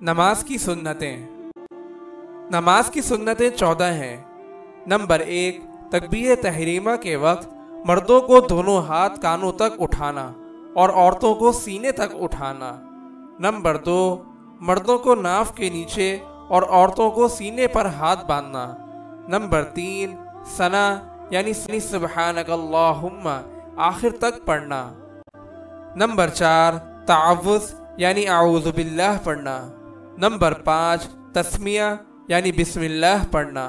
नमाज की सुन्नतें। नमाज की सुन्नतें 14 हैं। नंबर 1, तकबीर तहरीमा के वक्त मर्दों को दोनों हाथ कानों तक उठाना और औरतों को सीने तक उठाना। नंबर 2, मर्दों को नाफ के नीचे और औरतों को सीने पर हाथ बांधना। नंबर 3, सना यानी सुब्हानक अल्लाहुम्मा आखिर तक पढ़ना। नंबर 4, तावुज़ यानी आऊज़ु बिल्लाह पढ़ना। नंबर 5, तस्मिया यानी बिस्मिल्लाह पढ़ना।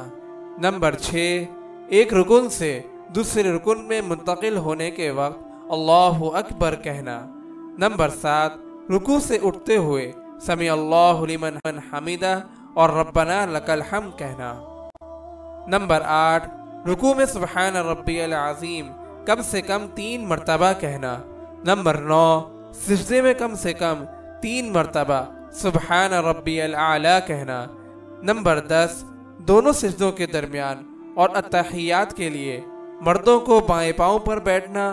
नंबर 6, एक रुकुन से दूसरे रुकुन में मुंतकिल होने के वक्त अल्लाहु अकबर कहना। नंबर 7, रुकू से उठते हुए समी अल्लाहु लिमन हमीदा और रब्बना लकल हम्द कहना। नंबर 8, रुकू में सुब्हान रब्बियल अज़ीम कम से कम 3 मरतबा कहना। नंबर 9, सिजदे में कम से कम 3 मरतबा सुब्हान रब्बियल आला कहना। नंबर 10, दोनों सिजदों के दरमियान और अत्तहियात के लिए मर्दों को बाएं पांव पर बैठना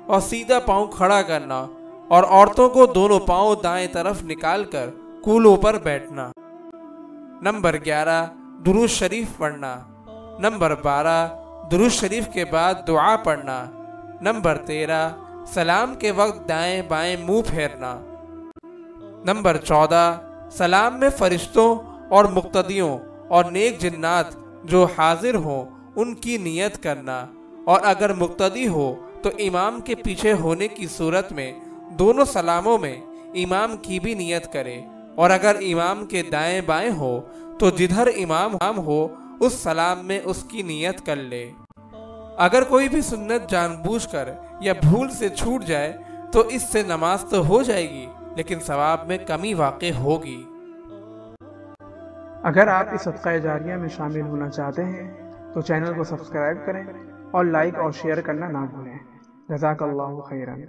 और सीधा पांव खड़ा करना और औरतों को दोनों पांव दाएं तरफ निकालकर कूलों पर बैठना। नंबर 11, दुरूद शरीफ पढ़ना। नंबर 12, दुरूद शरीफ के बाद दुआ पढ़ना। नंबर 13, सलाम के वक्त दाएं बाएं मुंह फेरना। नंबर 14, सलाम में फरिश्तों और मुक्तदियों और नेक जिन्नात जो हाजिर हों उनकी नियत करना और अगर मुक्तदी हो तो इमाम के पीछे होने की सूरत में दोनों सलामों में इमाम की भी नियत करे और अगर इमाम के दाएं बाएं हो तो जिधर इमाम हो उस सलाम में उसकी नियत कर ले। अगर कोई भी सुन्नत जानबूझकर या भूल से छूट जाए तो इससे नमाज तो हो जाएगी लेकिन सवाब में कमी वाक़ई होगी। अगर आप इस सदक़ा जारिया में शामिल होना चाहते हैं तो चैनल को सब्सक्राइब करें और लाइक और शेयर करना ना भूलें। जज़ाकल्लाहु खैरन।